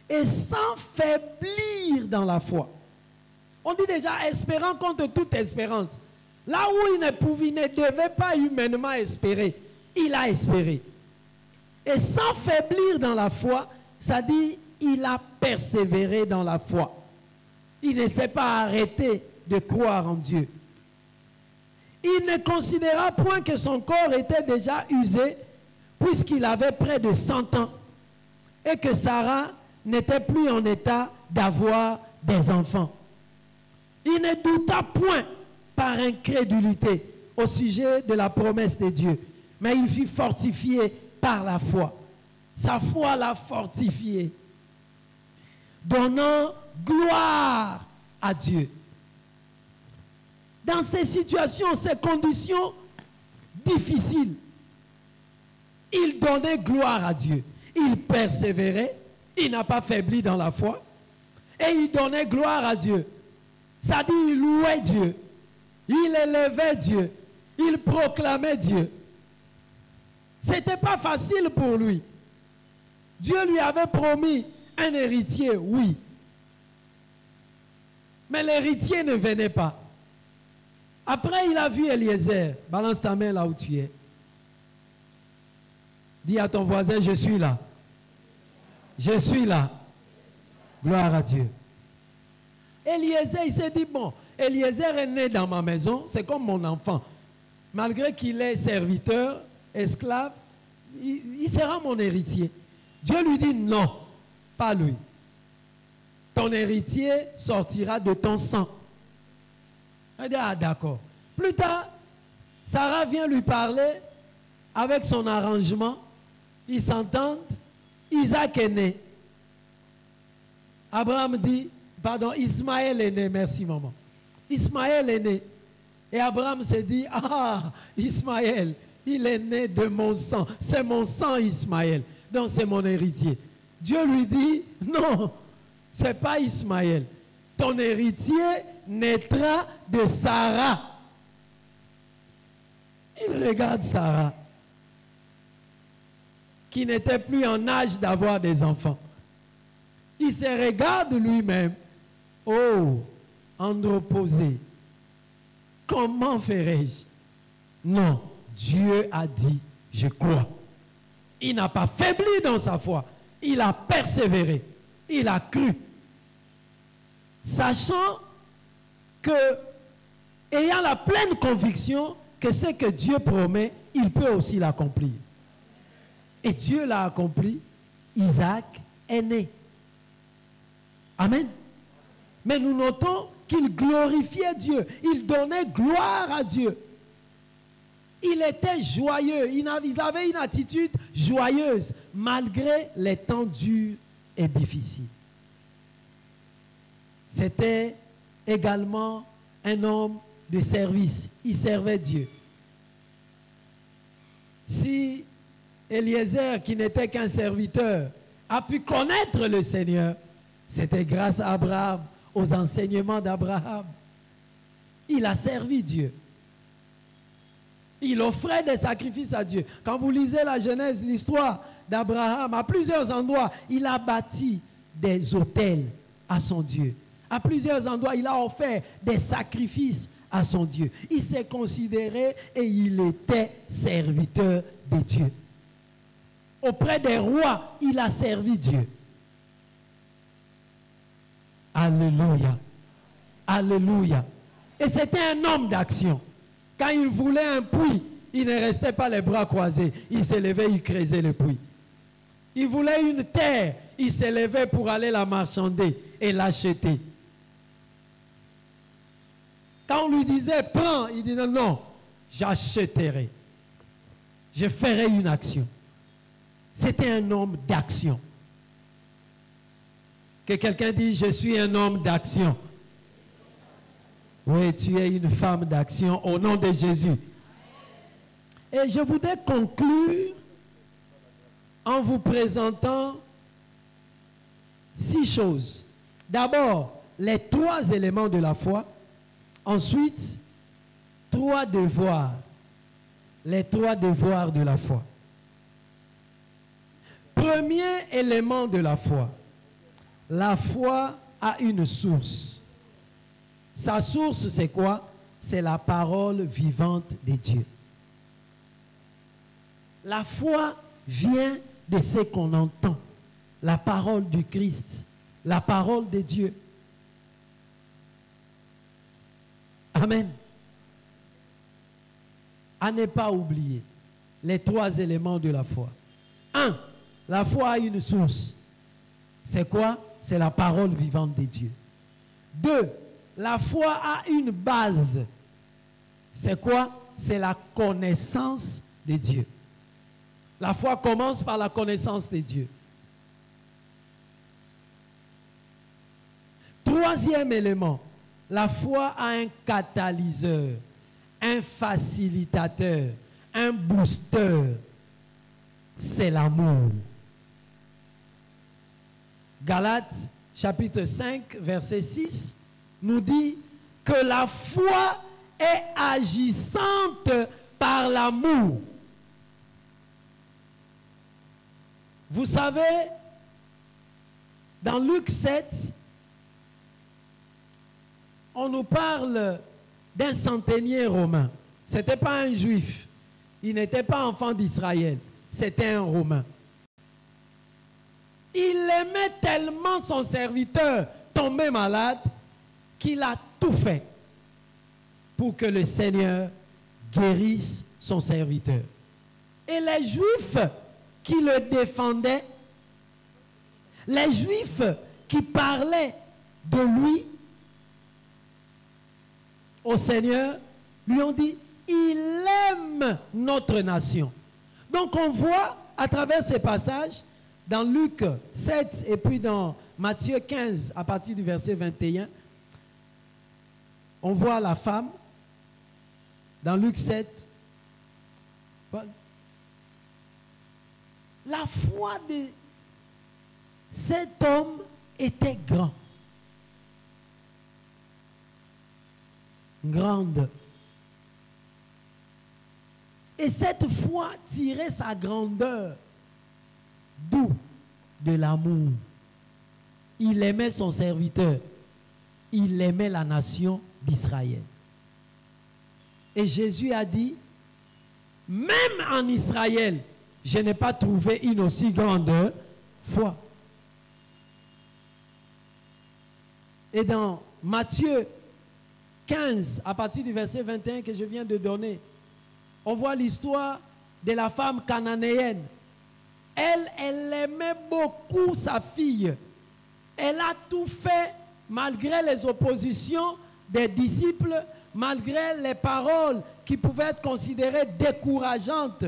Et sans faiblir dans la foi. On dit déjà espérant contre toute espérance. Là où il ne devait pas humainement espérer, il a espéré. Et sans faiblir dans la foi, ça dit il a persévéré dans la foi. Il ne s'est pas arrêté de croire en Dieu. Il ne considéra point que son corps était déjà usé, puisqu'il avait près de 100 ans, et que Sarah n'était plus en état d'avoir des enfants. Il ne douta point par incrédulité au sujet de la promesse de Dieu, mais il fut fortifié par la foi. Sa foi l'a fortifié, donnant gloire à Dieu. Dans ces situations, ces conditions difficiles, il donnait gloire à Dieu. Il persévérait, il n'a pas faibli dans la foi, et il donnait gloire à Dieu. Ça dit, il louait Dieu, il élevait Dieu, il proclamait Dieu. Ce n'était pas facile pour lui. Dieu lui avait promis un héritier, oui. Mais l'héritier ne venait pas. Après, il a vu Eliezer. Balance ta main là où tu es. Dis à ton voisin, je suis là. Je suis là. Gloire à Dieu. Eliezer, il s'est dit, bon, Eliezer est né dans ma maison, c'est comme mon enfant. Malgré qu'il est serviteur, esclave, il sera mon héritier. Dieu lui dit, non, pas lui. Ton héritier sortira de ton sang. Il dit, ah d'accord. Plus tard, Sarah vient lui parler avec son arrangement. Ils s'entendent. Isaac est né. Abraham dit, pardon, Ismaël est né. Merci, maman. Ismaël est né. Et Abraham se dit, ah, Ismaël, il est né de mon sang. C'est mon sang, Ismaël. Donc c'est mon héritier. Dieu lui dit, non, ce n'est pas Ismaël. Ton héritier naîtra de Sarah. Il regarde Sarah, qui n'était plus en âge d'avoir des enfants. Il se regarde lui-même. Oh, androposé, comment ferai-je? Non, Dieu a dit, je crois. Il n'a pas faibli dans sa foi. Il a persévéré. Il a cru. Sachant que, ayant la pleine conviction que ce que Dieu promet, il peut aussi l'accomplir. Et Dieu l'a accompli. Isaac est né. Amen. Mais nous notons qu'il glorifiait Dieu. Il donnait gloire à Dieu. Il était joyeux. Il avait une attitude joyeuse malgré les temps durs et difficiles. C'était également un homme de service. Il servait Dieu. Si Eliezer, qui n'était qu'un serviteur, a pu connaître le Seigneur, c'était grâce à Abraham, aux enseignements d'Abraham. Il a servi Dieu. Il offrait des sacrifices à Dieu. Quand vous lisez la Genèse, l'histoire d'Abraham, à plusieurs endroits, il a bâti des autels à son Dieu. À plusieurs endroits, il a offert des sacrifices à son Dieu. Il s'est considéré et il était serviteur de Dieu. Auprès des rois, il a servi Dieu. Alléluia. Alléluia. Et c'était un homme d'action. Quand il voulait un puits, il ne restait pas les bras croisés. Il se levait, il creusait le puits. Il voulait une terre, il se levait pour aller la marchander et l'acheter. Quand on lui disait, prends, il disait, non, j'achèterai. Je ferai une action. C'était un homme d'action. Que quelqu'un dise, je suis un homme d'action. Oui, tu es une femme d'action au nom de Jésus. Et je voudrais conclure en vous présentant 6 choses. D'abord, les 3 éléments de la foi. Ensuite, 3 devoirs. Les 3 devoirs de la foi. Premier élément de la foi. La foi a une source. Sa source, c'est quoi? C'est la parole vivante de Dieu. La foi vient de ce qu'on entend. La parole du Christ. La parole de Dieu. Amen. À ne pas oublier les 3 éléments de la foi. 1. La foi a une source. C'est quoi? C'est la parole vivante de Dieu. 2. La foi a une base. C'est quoi? C'est la connaissance de Dieu. La foi commence par la connaissance de Dieu. 3e élément, la foi a un catalyseur, un facilitateur, un booster. C'est l'amour. Galates chapitre 5, verset 6 nous dit que la foi est agissante par l'amour. Vous savez, dans Luc 7, on nous parle d'un centenier romain. Ce n'était pas un juif. Il n'était pas enfant d'Israël. C'était un Romain. Il aimait tellement son serviteur tombé malade qu'il a tout fait pour que le Seigneur guérisse son serviteur. Et les Juifs qui le défendaient, les Juifs qui parlaient de lui au Seigneur, lui ont dit, il aime notre nation. Donc on voit à travers ces passages, dans Luc 7 et puis dans Matthieu 15, à partir du verset 21, on voit la femme, dans Luc 7, la foi de cet homme était grande. Et cette foi tirait sa grandeur d'où? De l'amour. Il aimait son serviteur. Il aimait la nation d'Israël. Et Jésus a dit, même en Israël, je n'ai pas trouvé une aussi grande foi. Et dans Matthieu 15, à partir du verset 21 que je viens de donner, on voit l'histoire de la femme cananéenne. Elle aimait beaucoup sa fille. Elle a tout fait malgré les oppositions des disciples, malgré les paroles qui pouvaient être considérées décourageantes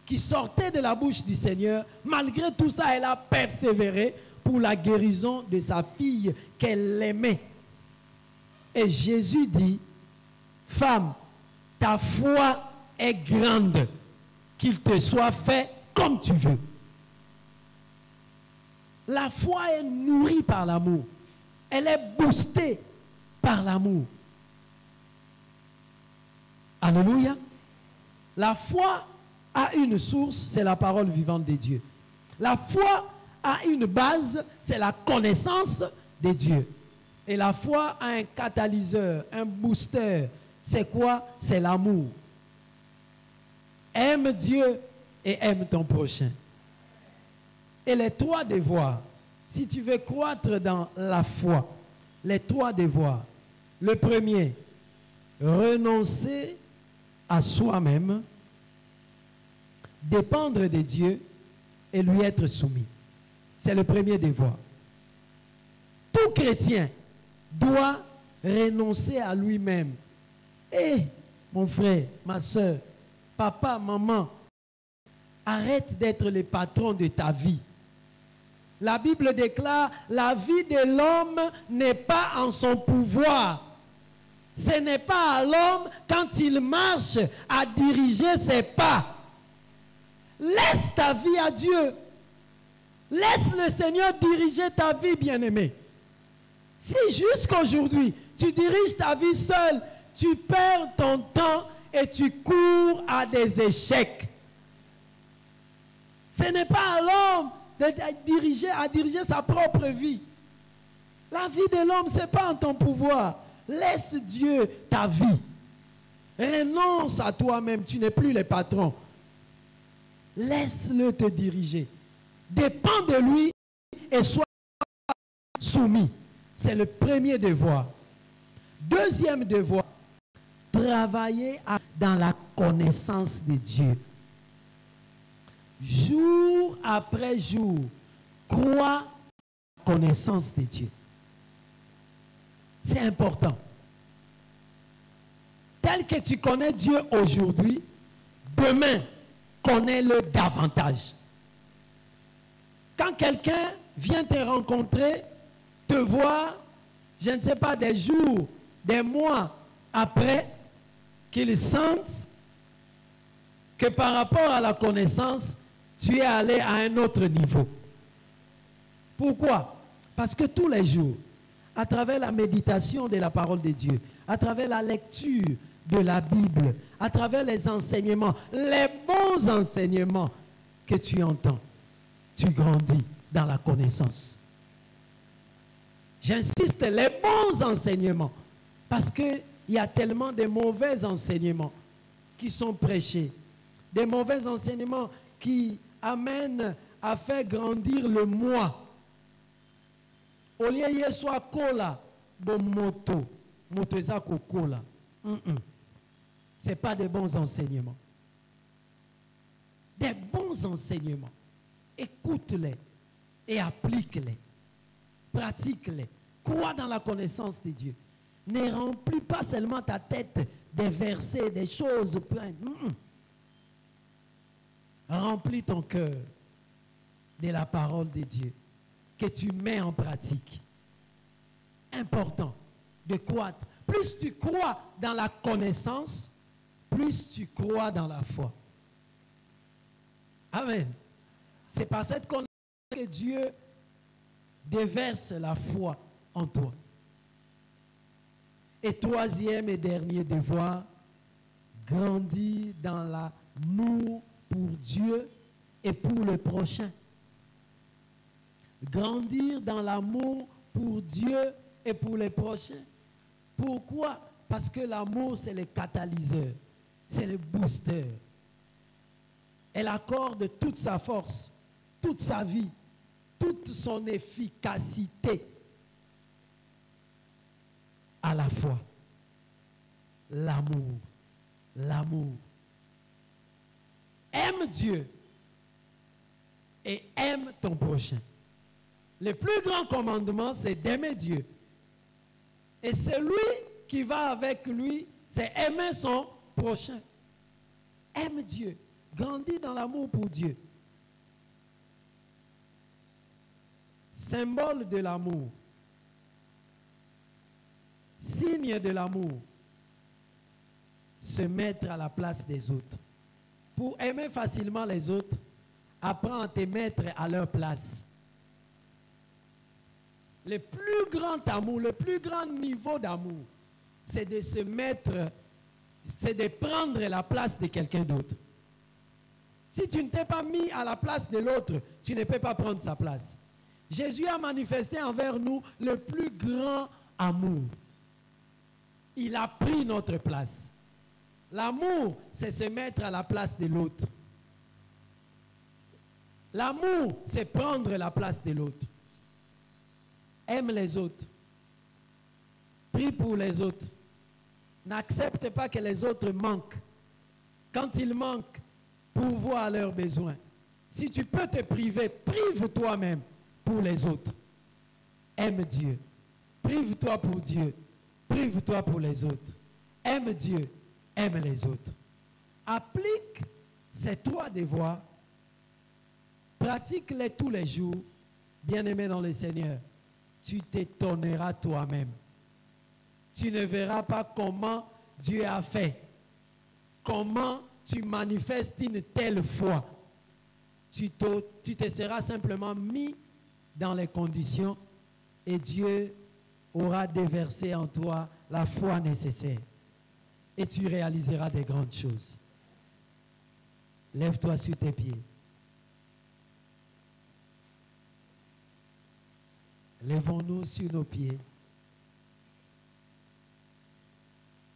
qui sortaient de la bouche du Seigneur. Malgré tout ça, elle a persévéré pour la guérison de sa fille qu'elle aimait. Et Jésus dit, femme, ta foi est grande, qu'il te soit fait comme tu veux. La foi est nourrie par l'amour. Elle est boostée par l'amour. Alléluia. La foi a une source, c'est la parole vivante de Dieu. La foi a une base, c'est la connaissance de Dieu. Et la foi a un catalyseur, un booster. C'est quoi? C'est l'amour. Aime Dieu et aime ton prochain. Et les trois devoirs, si tu veux croître dans la foi, les trois devoirs. Le premier, renoncer à soi-même, dépendre de Dieu et lui être soumis. C'est le premier devoir. Tout chrétien doit renoncer à lui-même. Et mon frère, ma soeur, papa, maman, arrête d'être le patron de ta vie. La Bible déclare, la vie de l'homme n'est pas en son pouvoir. Ce n'est pas à l'homme, quand il marche, à diriger ses pas. Laisse ta vie à Dieu. Laisse le Seigneur diriger ta vie, bien-aimé. Si jusqu'aujourd'hui, tu diriges ta vie seul, tu perds ton temps et tu cours à des échecs. Ce n'est pas à l'homme à diriger sa propre vie. La vie de l'homme, ce n'est pas en ton pouvoir. Laisse Dieu ta vie. Renonce à toi-même, tu n'es plus le patron. Laisse-le te diriger. Dépends de lui et sois soumis. C'est le premier devoir. Deuxième devoir, travailler dans la connaissance de Dieu. Jour après jour, crois la connaissance de Dieu. C'est important. Tel que tu connais Dieu aujourd'hui, demain, connais-le davantage. Quand quelqu'un vient te rencontrer, te voir, je ne sais pas, des jours, des mois après, qu'il sente que par rapport à la connaissance, tu es allé à un autre niveau. Pourquoi? Parce que tous les jours, à travers la méditation de la parole de Dieu, à travers la lecture de la Bible, à travers les enseignements, les bons enseignements que tu entends, tu grandis dans la connaissance. J'insiste, les bons enseignements, parce qu'il y a tellement de mauvais enseignements qui sont prêchés, des mauvais enseignements qui amènent à faire grandir le moi. Au lieu de soit cola, bon moto eza cola. Ce n'est pas des bons enseignements. Des bons enseignements. Écoute-les et applique-les. Pratique-les. Crois dans la connaissance de Dieu. Ne remplis pas seulement ta tête des versets, des choses pleines. remplis ton cœur de la parole de Dieu, que tu mets en pratique. Important de croître. Plus tu crois dans la connaissance, plus tu crois dans la foi. Amen. C'est par cette connaissance que Dieu déverse la foi en toi. Et troisième et dernier devoir, grandir dans l'amour pour Dieu et pour le prochain. Grandir dans l'amour pour Dieu et pour les prochains. Pourquoi? Parce que l'amour, c'est le catalyseur, c'est le booster. Elle accorde toute sa force, toute sa vie, toute son efficacité à la foi. L'amour. L'amour. Aime Dieu et aime ton prochain. Le plus grand commandement, c'est d'aimer Dieu. Et celui qui va avec lui, c'est aimer son prochain. Aime Dieu. Grandis dans l'amour pour Dieu. Symbole de l'amour. Signe de l'amour. Se mettre à la place des autres. Pour aimer facilement les autres, apprends à te mettre à leur place. Le plus grand amour, le plus grand niveau d'amour, c'est de se mettre, c'est de prendre la place de quelqu'un d'autre. Si tu ne t'es pas mis à la place de l'autre, tu ne peux pas prendre sa place. Jésus a manifesté envers nous le plus grand amour. Il a pris notre place. L'amour, c'est se mettre à la place de l'autre. L'amour, c'est prendre la place de l'autre. Aime les autres. Prie pour les autres. N'accepte pas que les autres manquent. Quand ils manquent, pourvois à leurs besoins. Si tu peux te priver, prive toi-même pour les autres. Aime Dieu. Prive-toi pour Dieu. Prive-toi pour les autres. Aime Dieu. Aime les autres. Applique ces trois devoirs. Pratique-les tous les jours. Bien-aimé dans le Seigneur, tu t'étonneras toi-même. Tu ne verras pas comment Dieu a fait. Comment tu manifestes une telle foi. Tu te seras simplement mis dans les conditions et Dieu aura déversé en toi la foi nécessaire. Et tu réaliseras des grandes choses. Lève-toi sur tes pieds. Lèvons-nous sur nos pieds.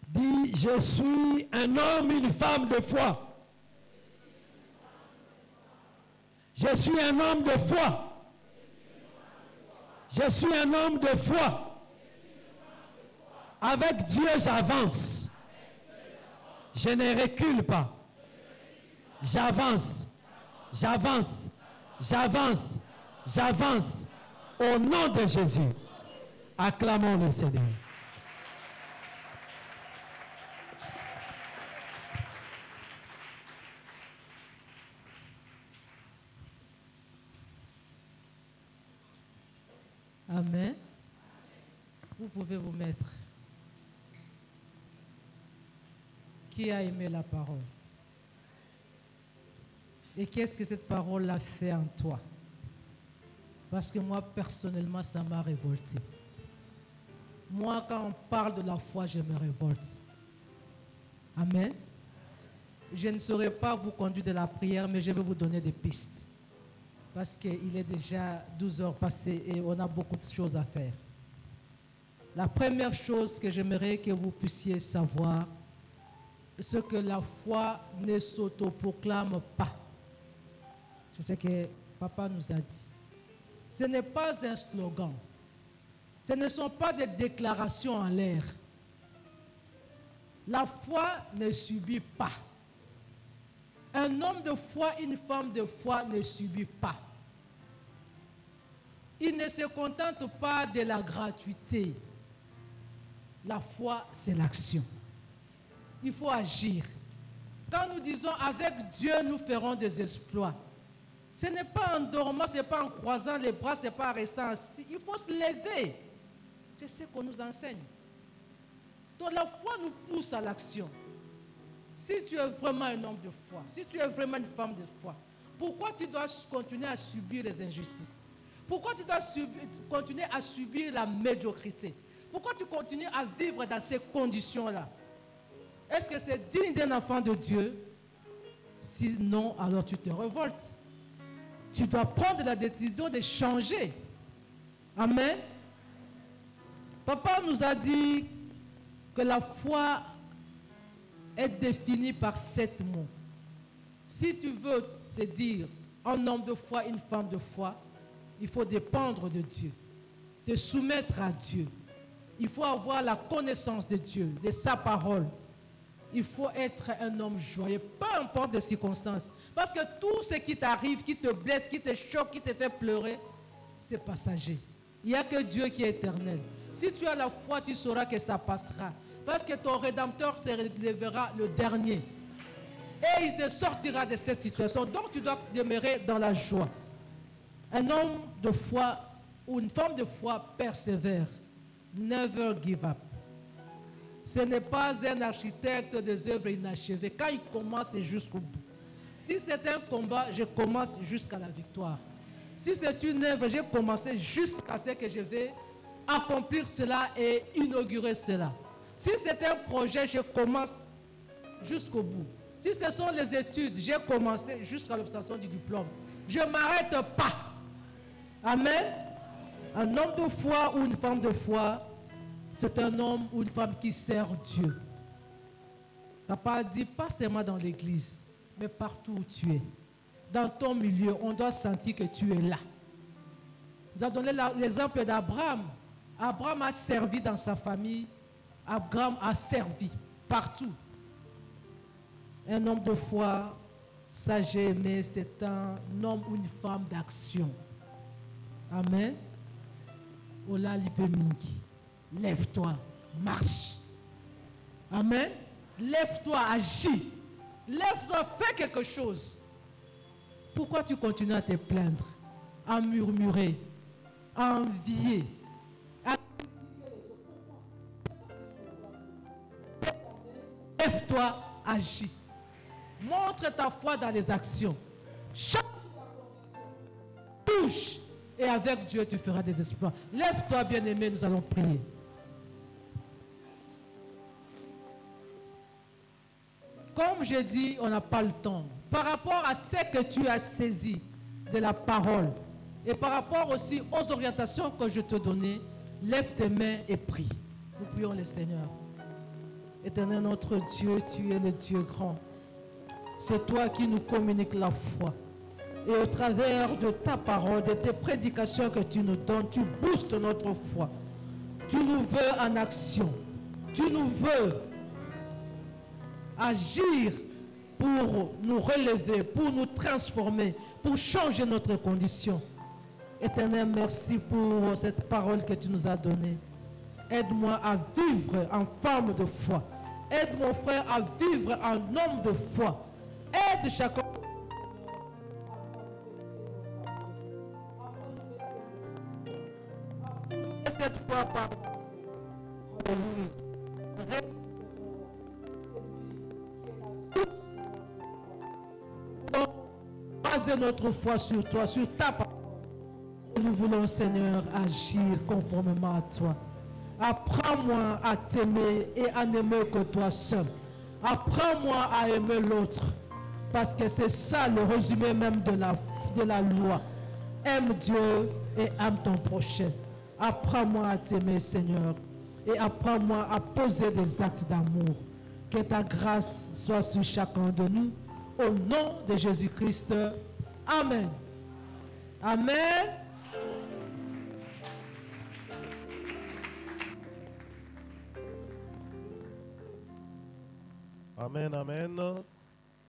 Dis, je suis un homme, une femme de foi. Je suis un homme de foi. Je suis un homme de foi. Avec Dieu, j'avance. Je ne recule pas. J'avance. J'avance. J'avance. J'avance. Au nom de Jésus. Acclamons le Seigneur. Amen. Vous pouvez vous mettre. Qui a aimé la parole? Et qu'est-ce que cette parole a fait en toi? Parce que moi, personnellement, ça m'a révolté. Moi, quand on parle de la foi, je me révolte. Amen. Je ne saurais pas vous conduire de la prière, mais je vais vous donner des pistes. Parce qu'il est déjà 12 heures passées et on a beaucoup de choses à faire. La première chose que j'aimerais que vous puissiez savoir, c'est que la foi ne s'autoproclame pas. C'est ce que papa nous a dit. Ce n'est pas un slogan. Ce ne sont pas des déclarations en l'air. La foi ne subit pas. Un homme de foi, une femme de foi ne subit pas. Il ne se contente pas de la gratuité. La foi, c'est l'action. Il faut agir. Quand nous disons avec Dieu, nous ferons des exploits. Ce n'est pas en dormant, ce n'est pas en croisant les bras, ce n'est pas en restant assis. Il faut se lever. C'est ce qu'on nous enseigne. Donc la foi nous pousse à l'action. Si tu es vraiment un homme de foi, si tu es vraiment une femme de foi, pourquoi tu dois continuer à subir les injustices? Pourquoi tu dois continuer à subir la médiocrité? Pourquoi tu continues à vivre dans ces conditions-là? Est-ce que c'est digne d'un enfant de Dieu? Sinon, alors tu te révoltes. Tu dois prendre la décision de changer. Amen. Papa nous a dit que la foi est définie par 7 mots. Si tu veux te dire un homme de foi, une femme de foi, il faut dépendre de Dieu, te soumettre à Dieu. Il faut avoir la connaissance de Dieu, de sa parole. Il faut être un homme joyeux, peu importe les circonstances. Parce que tout ce qui t'arrive, qui te blesse, qui te choque, qui te fait pleurer, c'est passager. Il n'y a que Dieu qui est éternel. Si tu as la foi, tu sauras que ça passera. Parce que ton Rédempteur se relèvera le dernier. Et il te sortira de cette situation. Donc tu dois demeurer dans la joie. Un homme de foi ou une femme de foi persévère. Never give up. Ce n'est pas un architecte des œuvres inachevées. Quand il commence, c'est jusqu'au bout. Si c'est un combat, je commence jusqu'à la victoire. Si c'est une œuvre, j'ai commencé jusqu'à ce que je vais accomplir cela et inaugurer cela. Si c'est un projet, je commence jusqu'au bout. Si ce sont les études, j'ai commencé jusqu'à l'obtention du diplôme. Je ne m'arrête pas. Amen. Un homme de foi ou une femme de foi, c'est un homme ou une femme qui sert Dieu. Papa a dit, pas seulement dans l'église, mais partout où tu es. Dans ton milieu, on doit sentir que tu es là. Nous avons donné l'exemple d'Abraham. Abraham a servi dans sa famille. Abraham a servi partout. Un homme de foi, ça j'ai aimé, c'est un homme ou une femme d'action. Amen. Ola Lipemingi. Lève-toi, marche. Amen. Lève-toi, agis. Lève-toi, fais quelque chose. Pourquoi tu continues à te plaindre, à murmurer, à envier, à... Lève-toi, agis. Montre ta foi dans les actions. Change ta condition. Touche. Et avec Dieu, tu feras des exploits. Lève-toi, bien-aimé, nous allons prier. Comme je dis, on n'a pas le temps. Par rapport à ce que tu as saisi de la parole et par rapport aussi aux orientations que je te donnais, lève tes mains et prie. Nous prions le Seigneur. Éternel notre Dieu, tu es le Dieu grand. C'est toi qui nous communiques la foi. Et au travers de ta parole, de tes prédications que tu nous donnes, tu boostes notre foi. Tu nous veux en action. Tu nous veux agir pour nous relever, pour nous transformer, pour changer notre condition. Éternel, merci pour cette parole que tu nous as donnée. Aide-moi à vivre en femme de foi. Aide mon frère à vivre en homme de foi. Aide chacun. Cette foi par baser notre foi sur toi, sur ta parole. Nous voulons, Seigneur, agir conformément à toi. Apprends-moi à t'aimer et à n'aimer que toi seul. Apprends-moi à aimer l'autre. Parce que c'est ça le résumé même de la loi. Aime Dieu et aime ton prochain. Apprends-moi à t'aimer, Seigneur. Et apprends-moi à poser des actes d'amour. Que ta grâce soit sur chacun de nous. Au nom de Jésus-Christ. Amen. Amen. Amen, amen.